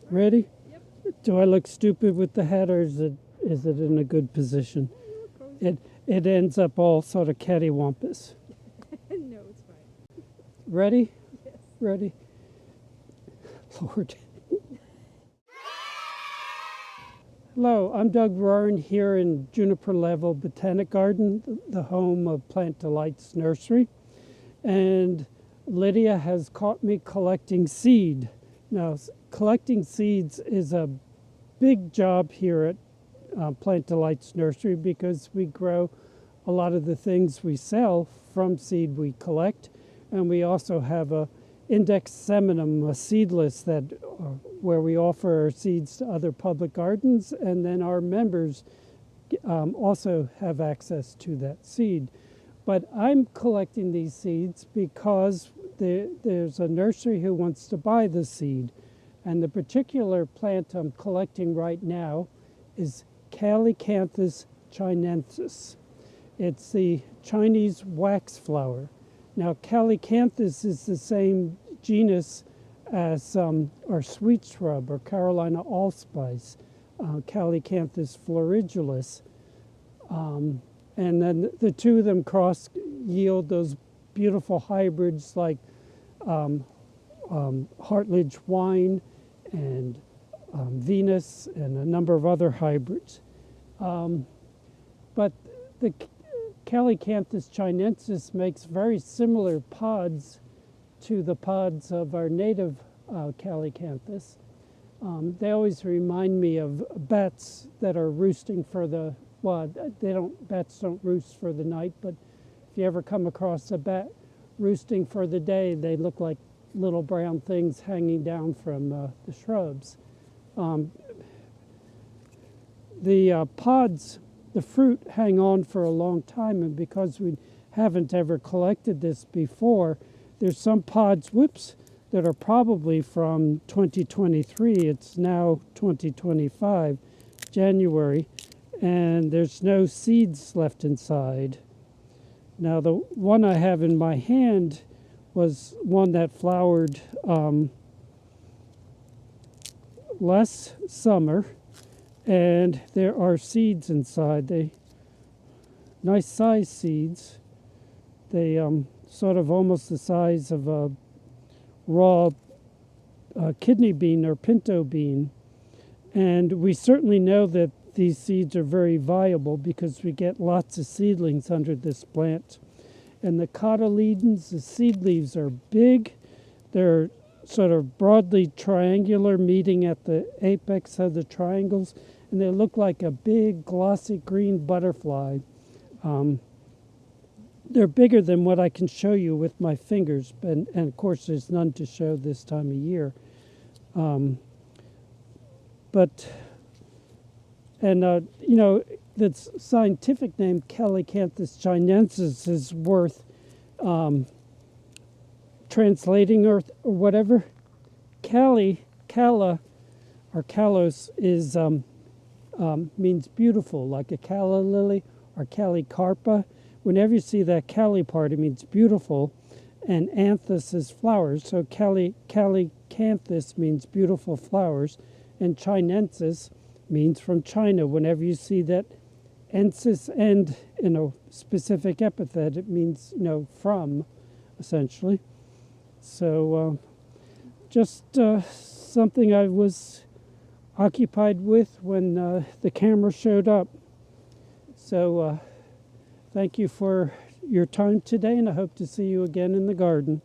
Ready? Yep. Do I look stupid with the hat, or is it in a good position? It ends up all sort of cattywampus. No, it's fine. Ready? Yes. Ready? Lord. Hello, I'm Doug Roaring here in Juniper Level Botanic Garden, the home of Plant Delights Nursery. And Lydia has caught me collecting seed. Now, collecting seeds is a big job here at Plant Delights Nursery because we grow a lot of the things we sell from seed we collect. And we also have a index seminum, a seed list that where we offer our seeds to other public gardens, and then our members also have access to that seed. But I'm collecting these seeds because there's a nursery who wants to buy the seed. And the particular plant I'm collecting right now is Calycanthus chinensis. It's the Chinese wax flower. Now, Calycanthus is the same genus as our sweet shrub or Carolina allspice, Calycanthus florigelus. And then the two of them cross yield those beautiful hybrids like Hartledge wine and Venus and a number of other hybrids. But the Calycanthus chinensis makes very similar pods to the pods of our native Calycanthus. They always remind me of bats that are roosting for the, well, bats don't roost for the night, but if you ever come across a bat roosting for the day, they look like little brown things hanging down from the shrubs. The pods, the fruit hang on for a long time, and because we haven't ever collected this before, there's some pods, that are probably from 2023. It's now 2025, January, and there's no seeds left inside. Now, the one I have in my hand was one that flowered last summer, and there are seeds inside. They nice size seeds. They sort of almost the size of a raw kidney bean or pinto bean. And we certainly know that these seeds are very viable because we get lots of seedlings under this plant. And the cotyledons, the seed leaves, are big. They're sort of broadly triangular, meeting at the apex of the triangles, and they look like a big glossy green butterfly. They're bigger than what I can show you with my fingers, and of course there's none to show this time of year. The scientific name Calycanthus chinensis is worth translating or whatever. Calla, or kalos is means beautiful, like a calla lily or callicarpa. Whenever you see that cali part, it means beautiful, and anthus is flowers. So Calycanthus means beautiful flowers, and chinensis means from China. Whenever you see that ensis end in a specific epithet, it means from, essentially. So just something I was occupied with when the camera showed up. So thank you for your time today, and I hope to see you again in the garden.